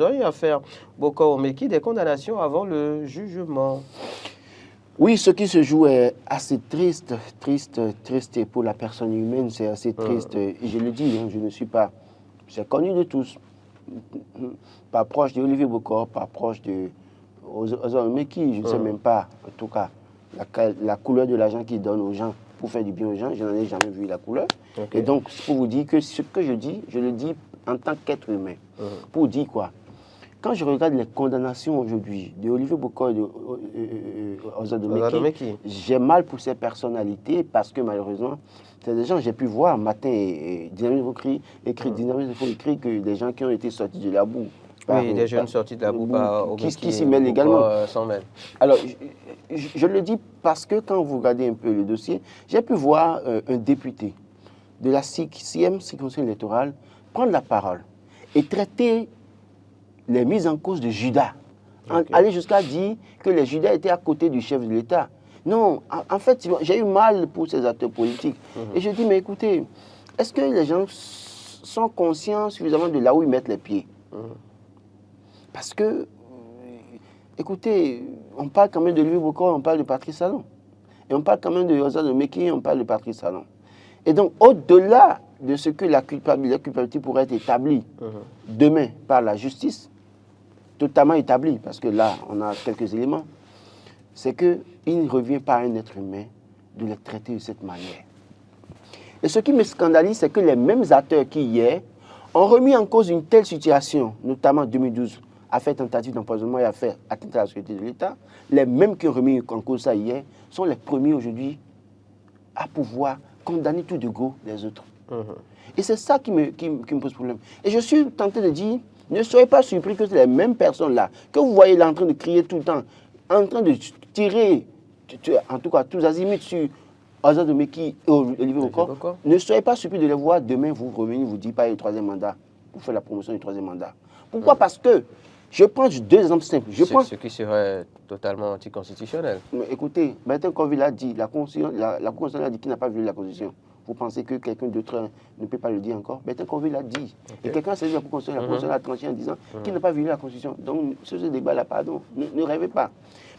Affaire Bokor Omeki, des condamnations avant le jugement. Oui, ce qui se joue est assez triste pour la personne humaine, c'est assez triste. Et je le dis, je ne suis pas, c'est connu de tous, pas proche d'Olivier Bokor, pas proche de Ozor Omeki, je ne sais même pas, en tout cas, la couleur de l'argent qu'il donne aux gens pour faire du bien aux gens, je n'en ai jamais vu la couleur. Okay. Et donc, c'est pour vous dire que ce que je dis, je le dis en tant qu'être humain. Pour dire quoi? Quand je regarde les condamnations aujourd'hui de Olivier Bokor et de Ozor Omeki, j'ai mal pour ces personnalités parce que malheureusement, c'est des gens, j'ai pu voir matin, Dynamisme écrit que des gens qui ont été sortis de la boue. Oui, des jeunes sortis de la boue par qui s'y mêlent également. Alors, je le dis parce que quand vous regardez un peu le dossier, j'ai pu voir un député de la 6e circonscription électorale prendre la parole et traiter les mises en cause de Judas. Aller jusqu'à dire que les Judas étaient à côté du chef de l'État. Non, en fait, j'ai eu mal pour ces acteurs politiques. Et je dis, mais écoutez, est-ce que les gens sont conscients suffisamment de là où ils mettent les pieds? Parce que, écoutez, on parle quand même de Olivier Bokor, on parle de Patrice Talon. Et on parle quand même de Ozor Omeki, on parle de Patrice Talon. Et donc, au-delà de ce que la culpabilité pourrait être établie demain par la justice, totalement établie, parce que là, on a quelques éléments, c'est qu'il ne revient pas à un être humain de les traiter de cette manière. Et ce qui me scandalise, c'est que les mêmes acteurs qui, hier, ont remis en cause une telle situation, notamment en 2012, a fait tentative d'empoisonnement et a fait atteinte à la sécurité de l'État, les mêmes qui ont remis en cause ça hier sont les premiers aujourd'hui à pouvoir condamner tout de go les autres. Et c'est ça qui me pose problème. Et je suis tenté de dire, ne soyez pas surpris que c'est les mêmes personnes-là, que vous voyez là en train de crier tout le temps, en train de tirer, en tout cas tous azimuts sur Ozor Omeki et Olivier Bokor, ne soyez pas surpris de les voir demain vous revenir, vous dire pas le troisième mandat, pour faire la promotion du troisième mandat. Pourquoi? Parce que, je prends deux exemples simples. Ce qui serait totalement anticonstitutionnel. Mais écoutez, Bertrand Conville a dit, la Constitution a dit qu'il n'a pas violé la Constitution. Vous pensez que quelqu'un d'autre ne peut pas le dire encore? Bertrand Conville l'a dit. Et quelqu'un a saisi la Constitution a tranché en disant qu'il n'a pas violé la Constitution. Donc, ce débat-là, pardon, ne rêvez pas.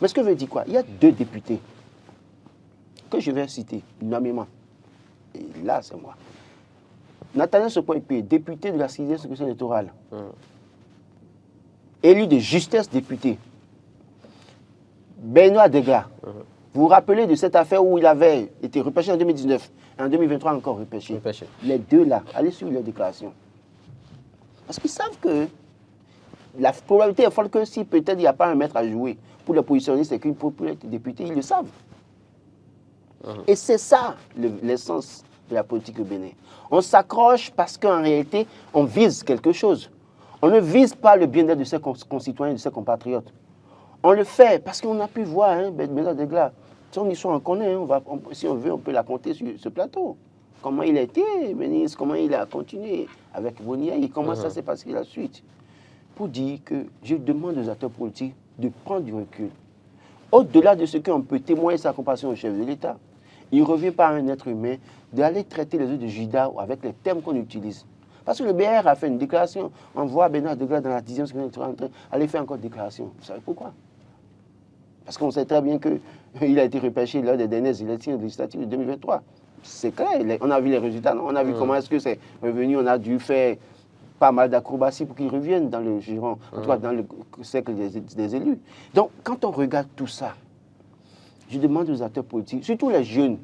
Mais ce que je veux dire quoi? Il y a deux députés que je vais citer nommément. Et là, c'est moi. Nathaniel Sopo-Ekpe, député de la 6e circonscription électorale. Élu de justesse député. Benoît Degla. Vous vous rappelez de cette affaire où il avait été repêché en 2019 et en 2023 encore repêché. Les deux là, allez suivre les déclarations. Parce qu'ils savent que la probabilité est forte que si peut-être il n'y a pas un maître à jouer pour le positionner, c'est qu'il faut être député, ils le savent. Et c'est ça l'essence de la politique au Bénin. On s'accroche parce qu'en réalité, on vise quelque chose. On ne vise pas le bien-être de ses concitoyens, de ses compatriotes. On le fait parce qu'on a pu voir, Benoît Degla, son histoire on connaît, si on veut, on peut la compter sur ce plateau. Comment il a été ministre, comment il a continué avec Bonier et comment ça s'est passé la suite. Pour dire que je demande aux acteurs politiques de prendre du recul. Au-delà de ce qu'on peut témoigner sa compassion au chef de l'État, il ne revient pas à un être humain d'aller traiter les autres de Judas avec les termes qu'on utilise. Parce que le BR a fait une déclaration, on voit Benoît Degla dans la 10e circonscription aller faire encore une déclaration. Vous savez pourquoi? Parce qu'on sait très bien qu'il a été repêché lors des dernières élections législatives de 2023. C'est clair, on a vu les résultats, non? On a vu comment est-ce que c'est revenu, on a dû faire pas mal d'acrobaties pour qu'il revienne dans le giron, en tout cas dans le cercle des élus. Donc, quand on regarde tout ça, je demande aux acteurs politiques, surtout les jeunes,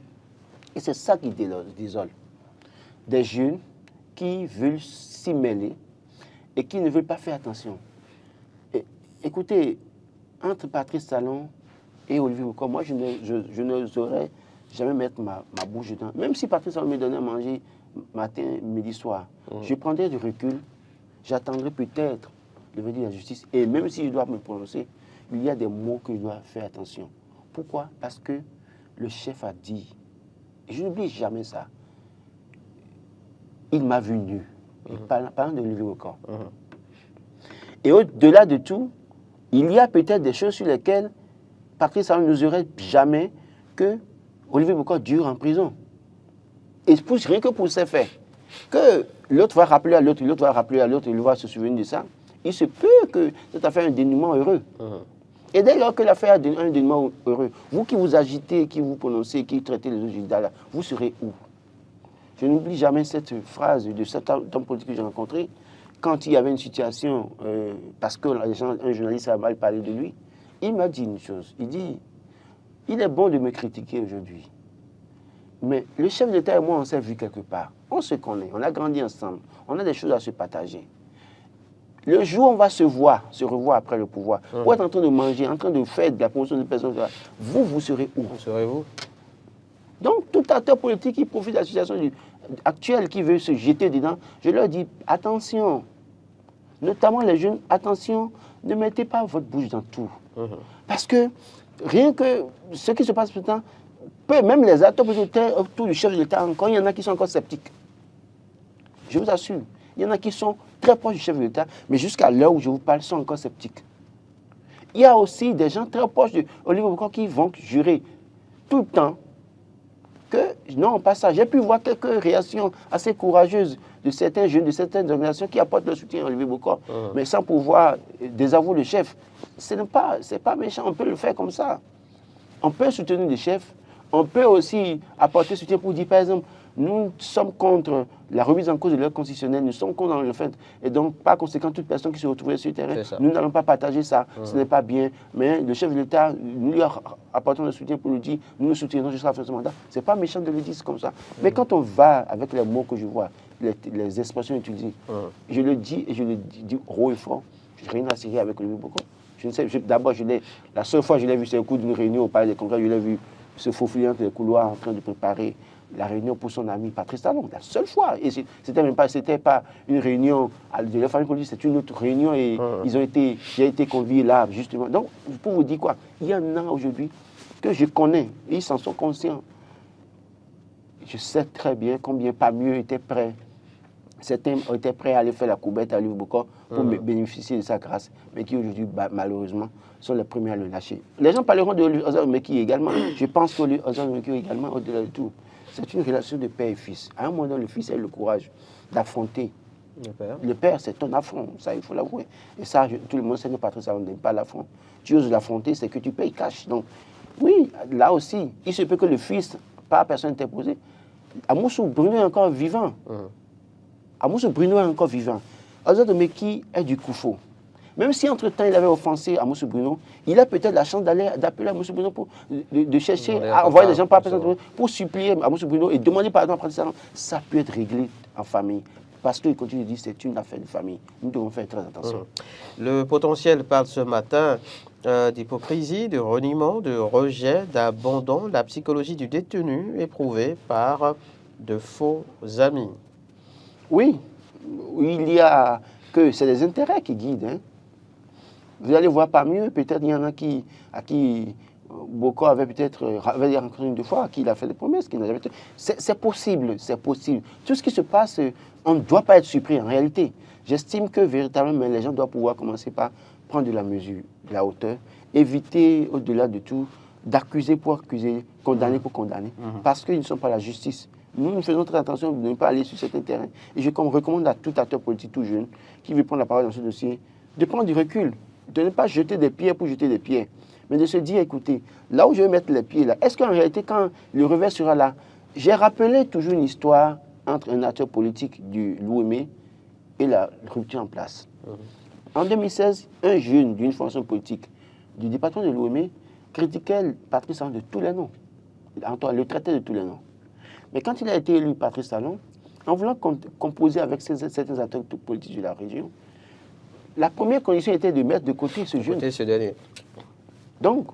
et c'est ça qui désole, des jeunes qui veulent s'y mêler et qui ne veulent pas faire attention. Et, écoutez, entre Patrice Talon et Olivier Bokor, moi, je n'oserais jamais mettre ma bouche dedans. Même si Patrice Talon me donnait à manger matin, midi, soir, je prendrais du recul, j'attendrai peut-être le verdict de la justice. Et même si je dois me prononcer, il y a des mots que je dois faire attention. Pourquoi? Parce que le chef a dit, et je n'oublie jamais ça, il m'a vu nu. Parlant de Olivier Bokor. Et au-delà de tout, il y a peut-être des choses sur lesquelles Patrice Talon n'oserait jamais que Olivier Bokor dure en prison. Et rien que pour ces faits, que l'autre va rappeler à l'autre, l'autre va rappeler à l'autre, il va se souvenir de ça, il se peut que cette affaire ait un dénouement heureux. Et dès lors que l'affaire a un dénouement heureux, vous qui vous agitez, qui vous prononcez, qui traitez les autres candidats, vous serez où? Je n'oublie jamais cette phrase de cet homme politique que j'ai rencontré, quand il y avait une situation, parce qu'un journaliste a mal parlé de lui, il m'a dit une chose. Il dit, il est bon de me critiquer aujourd'hui, mais le chef d'État et moi, on s'est vu quelque part. On se connaît, on a grandi ensemble, on a des choses à se partager. Le jour où on va se revoir après le pouvoir, pour être en train de manger, en train de faire de la promotion de personnes, vous serez où? Où serez-vous? Donc, tout acteur politique qui profite de la situation actuelle, qui veut se jeter dedans, je leur dis, attention, notamment les jeunes, attention, ne mettez pas votre bouche dans tout. Parce que rien que ce qui se passe maintenant, même les acteurs politiques autour du chef de l'État, encore, il y en a qui sont encore sceptiques. Je vous assure, il y en a qui sont très proches du chef de l'État, mais jusqu'à l'heure où je vous parle, sont encore sceptiques. Il y a aussi des gens très proches de Olivier Bokor qui vont jurer tout le temps que non, pas ça. J'ai pu voir quelques réactions assez courageuses de certains jeunes, de certaines organisations qui apportent leur soutien à Olivier Bokor, mais sans pouvoir désavouer le chef. Ce n'est pas méchant, on peut le faire comme ça. On peut soutenir les chefs, on peut aussi apporter soutien pour dire, par exemple, nous sommes contre la remise en cause de l'ordre constitutionnel, nous sommes contre le fait, et donc par conséquent, toute personne qui se retrouverait sur le terrain, nous n'allons pas partager ça, ce n'est pas bien, mais le chef de l'État, nous lui apportons le soutien pour nous dire, nous nous soutiendrons jusqu'à la fin de ce mandat. Ce n'est pas méchant de le dire comme ça. Mais quand on va avec les mots que je vois, les expressions utilisées, je le dis et je le dis haut et fort, je n'ai rien à cirer avec Olivier Bokor. Je ne sais, d'abord, la seule fois que je l'ai vu, c'est au cours d'une réunion au Palais des Congrès, je l'ai vu se faufiler entre les couloirs en train de préparer la réunion pour son ami Patrice Talon, la seule fois. Et c'était pas une réunion de la famille politique, c'est une autre réunion et j'ai été convié là, justement. Donc, pour vous dire quoi, il y en a aujourd'hui que je connais, et ils s'en sont conscients. Je sais très bien combien pas mieux étaient prêts. Certains étaient prêts à aller faire la coubette à Olivier Bokor pour bénéficier de sa grâce, mais qui aujourd'hui, malheureusement, sont les premiers à le lâcher. Les gens parleront de Ozan Meki également. Je pense que Ozan Meki également, au-delà de tout, c'est une relation de père et fils. À un moment donné, le fils a le courage d'affronter. Le père, c'est ton affront, ça il faut l'avouer. Et ça, tout le monde sait que Patrice Talon n'aime pas l'affront. Tu oses l'affronter, c'est que tu payes cash. Donc, oui, là aussi, il se peut que le fils, par personne interposée, Amoussou Bruno est encore vivant. Amoussou Bruno est encore vivant. Ozan Meki est du Koufo. Même si entre-temps il avait offensé Amoussou Bruno, il a peut-être la chance d'appeler Amoussou Bruno de chercher à envoyer des gens par personne pour supplier Amoussou Bruno et demander pardon à Patrice Talon. Ça peut être réglé en famille. Parce qu'il continue de dire que c'est une affaire de famille. Nous devons faire très attention. Le potentiel parle ce matin d'hypocrisie, de reniement, de rejet, d'abandon, la psychologie du détenu éprouvée par de faux amis. Oui, il y a que c'est les intérêts qui guident. Hein. Vous allez voir pas mieux, peut-être il y en a à qui Bokor avait peut-être rencontré une fois, à qui il a fait des promesses, qui n'a jamais été. C'est possible, c'est possible. Tout ce qui se passe, on ne doit pas être surpris en réalité. J'estime que véritablement, les gens doivent pouvoir commencer par prendre de la mesure, de la hauteur, éviter au-delà de tout d'accuser pour accuser, condamner pour condamner, parce qu'ils ne sont pas la justice. Nous faisons très attention de ne pas aller sur certains terrains. Et je recommande à tout acteur politique, tout jeune, qui veut prendre la parole dans ce dossier, de prendre du recul, de ne pas jeter des pierres pour jeter des pierres, mais de se dire, écoutez, là où je vais mettre les pieds, là, est-ce qu'en réalité, quand le revers sera là, j'ai rappelé toujours une histoire entre un acteur politique du l'OME et la rupture en place. En 2016, un jeune d'une formation politique du département de l'OME critiquait Patrice Talon de tous les noms, le traitait de tous les noms. Mais quand il a été élu Patrice Talon, en voulant composer avec certains acteurs politiques de la région, la première condition était de mettre de côté ce jeune. Donc,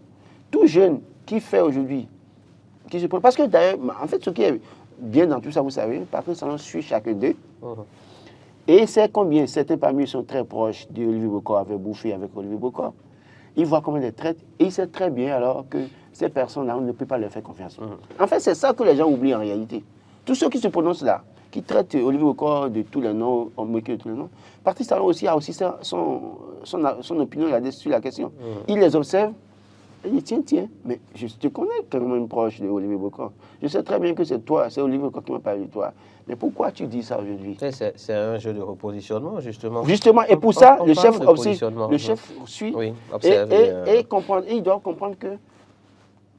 tout jeune qui fait aujourd'hui, parce que d'ailleurs, en fait, ce qui est bien dans tout ça, vous savez, Patrice Talon suit chacun d'eux. Et c'est combien certains parmi eux sont très proches d'Olivier Bokor, avaient bouffé avec Olivier Bokor. Il voit comment il les traite et il sait très bien alors que ces personnes-là, on ne peut pas leur faire confiance. En fait, c'est ça que les gens oublient en réalité. Tous ceux qui se prononcent là, qui traitent Olivier Bokor de tous les noms, de tous les noms, Patrice Talon aussi a aussi son opinion là-dessus sur la question. Il les observe Il dit, tiens, mais je te connais quand même proche de Olivier Bocor. Je sais très bien que c'est toi, c'est Olivier Bocor qui m'a parlé de toi. Mais pourquoi tu dis ça aujourd'hui? C'est un jeu de repositionnement, justement. Justement, et pour ça, le chef suit oui, et comprendre. Et il doit comprendre que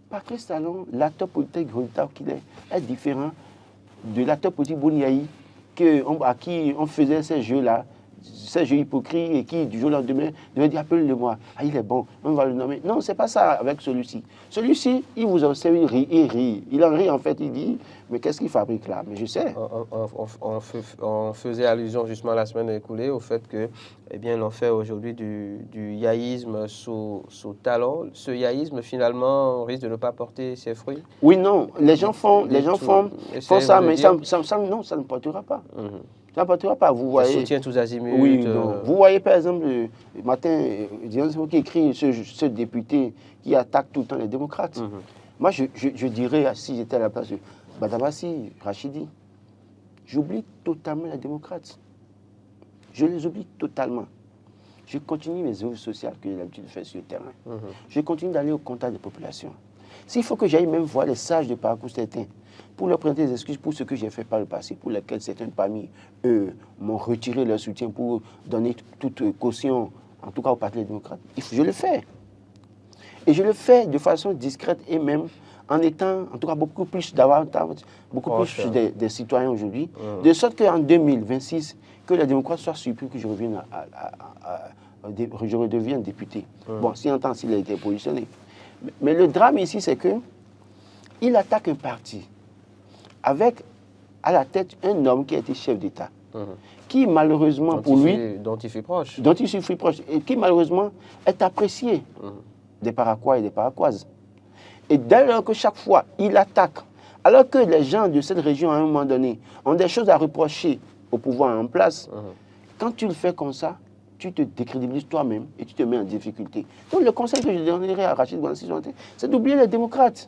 Patrice Talon, l'acteur politique redoutable qu'il est différent de l'acteur politique Boniaï à qui on faisait ces jeux-là, ces jeux hypocrites et qui, du jour au lendemain, devait dire appelle-le-moi. Ah, il est bon, on va le nommer. Non, c'est pas ça avec celui-ci. Celui-ci, il vous observe, il rit. Il en rit en fait, il dit mais qu'est-ce qu'il fabrique là? Mais je sais. On faisait allusion justement la semaine écoulée au fait que, eh bien, l'on fait aujourd'hui du yaïsme sous Talon. Ce yaïsme, finalement, risque de ne pas porter ses fruits. Oui, non. Les gens font ça, mais ça ne portera pas. Ça ne portera pas. Vous voyez. Soutien tous azimuts. Oui, non. Vous voyez par exemple le matin, qui écrit ce député qui attaque tout le temps les démocrates. Moi, je dirais, si j'étais à la place de Badabassi, Rachidi, j'oublie totalement les démocrates. Je les oublie totalement. Je continue mes œuvres sociales que j'ai l'habitude de faire sur le terrain. Je continue d'aller au contact des populations. S'il faut que j'aille même voir les sages de parcours certains, pour leur prêter des excuses pour ce que j'ai fait par le passé, pour lesquels certains parmi eux m'ont retiré leur soutien pour donner toute caution, en tout cas au Parti démocrate, je le fais. Et je le fais de façon discrète et même en étant, en tout cas, beaucoup plus des citoyens aujourd'hui, de sorte qu'en 2026, que les démocrates soient surpris que je redevienne député. Bon, si en temps s'il a été positionné. Mais le drame ici, c'est qu'il attaque un parti avec à la tête un homme qui a été chef d'État, qui malheureusement pour lui... Dont il fut proche. Dont il fut proche, et qui malheureusement est apprécié des Paraquois et des Paraquoises. Et dès lors que chaque fois il attaque, alors que les gens de cette région à un moment donné ont des choses à reprocher au pouvoir en place, quand tu le fais comme ça, tu te décrédibilises toi-même et tu te mets en difficulté. Donc le conseil que je donnerais à Rachid Gouansi, c'est d'oublier les démocrates.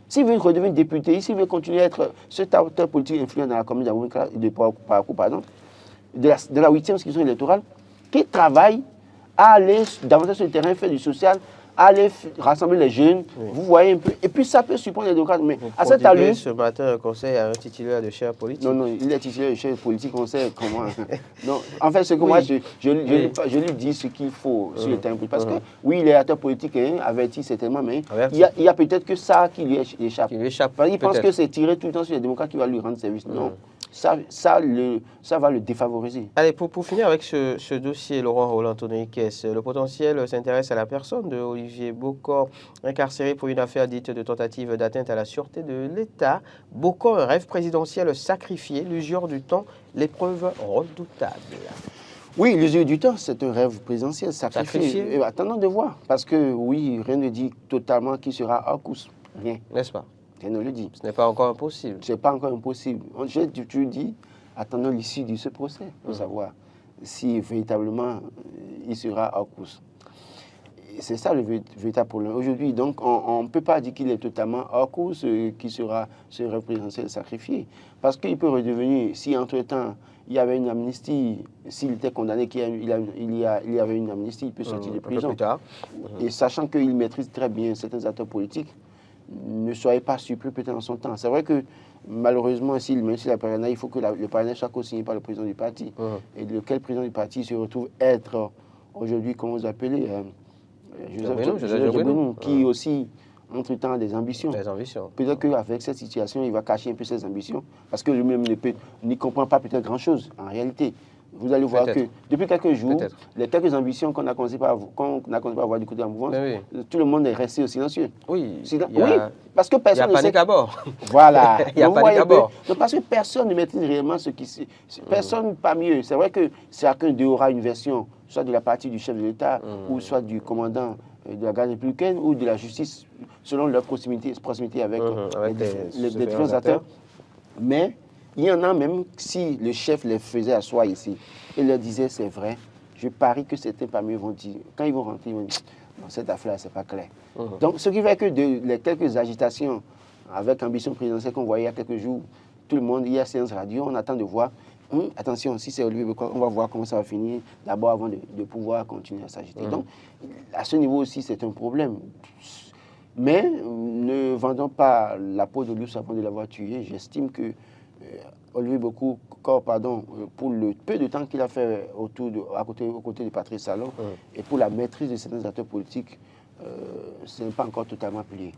S'il veut redevenir député, s'il veut continuer à être cet acteur politique influent dans la commune de Parakou, pardon, de la 8e section électorale, qui travaille à aller davantage sur le terrain, faire du social, aller rassembler les jeunes, vous voyez un peu. Et puis ça peut surprendre les démocrates. Mais à cette allure... Ce matin, un conseil à un titulaire de chaire politique. Non, il est titulaire de chaire politique, on sait comment... non, en fait, c'est que moi, je lui dis ce qu'il faut sur le terrain politique. Parce que, oui, il est acteur politique, averti certainement, mais il y a peut-être que ça qui lui échappe. Il pense que c'est tirer tout le temps sur les démocrates qui va lui rendre service. Non. Ça va le défavoriser. Allez, pour finir avec ce dossier, Laurent Roland Tononiquès, le potentiel s'intéresse à la personne de Olivier Bocor, incarcéré pour une affaire dite de tentative d'atteinte à la sûreté de l'État. Bocor, un rêve présidentiel sacrifié, l'usure du temps, l'épreuve redoutable. Oui, l'usure du temps, c'est un rêve présidentiel sacrifié. Attendons de voir, parce que oui, rien ne dit totalement qu'il sera hors course. Rien. N'est-ce pas? Je ne le dis. Ce n'est pas encore impossible. Ce n'est pas encore impossible. Tu dis, attendons l'issue de ce procès pour savoir si véritablement il sera hors course. C'est ça le véritable problème. Aujourd'hui, donc, on ne peut pas dire qu'il est totalement hors course, qu'il sera présidentiel sacrifié. Parce qu'il peut redevenir, si entre-temps, il y avait une amnistie, s'il était condamné, il y avait une amnistie, il peut sortir de prison. Un peu plus tard. Et sachant qu'il maîtrise très bien certains acteurs politiques, ne soyez pas surpris peut-être en son temps. C'est vrai que malheureusement, même si la parrainage, il faut que le parrainage soit co-signé par le président du parti. Et lequel président du parti se retrouve être aujourd'hui, comment vous appelez, Joseph Benoît, qui aussi, entre-temps, a des ambitions. Peut-être qu'avec cette situation, il va cacher un peu ses ambitions, parce que lui-même n'y comprend pas peut-être grand-chose, en réalité. Vous allez voir que depuis quelques jours, les quelques ambitions qu'on a commencé par avoir du côté de la mouvance, tout le monde est resté silencieux. Oui, parce que personne ne sait... Il y a panique à bord. Voilà. Il y a panique à bord. Parce que personne ne maîtrise réellement ce qui se... Personne pas mieux. C'est vrai que chacun aura une version, soit de la partie du chef de l'État, ou soit du commandant de la garde républicaine, ou de la justice, selon leur proximité avec les différents acteurs. Mais... il y en a même, si le chef les faisait asseoir ici et leur disait c'est vrai, je parie que certains parmi eux vont dire, quand ils vont rentrer, ils vont dire non, cette affaire-là, c'est pas clair. Donc, ce qui fait que les quelques agitations avec ambition présidentielle qu'on voyait il y a quelques jours, tout le monde, il y a séance radio, on attend de voir Attention, si c'est Olivier Bocor, on va voir comment ça va finir, d'abord avant de pouvoir continuer à s'agiter. Donc, à ce niveau aussi, c'est un problème. Mais ne vendons pas la peau de l'ours avant de l'avoir tué. J'estime que Olivier Bocor, pour le peu de temps qu'il a fait aux côtés de Patrice Talon, et pour la maîtrise de certains acteurs politiques, ce n'est pas encore totalement plié.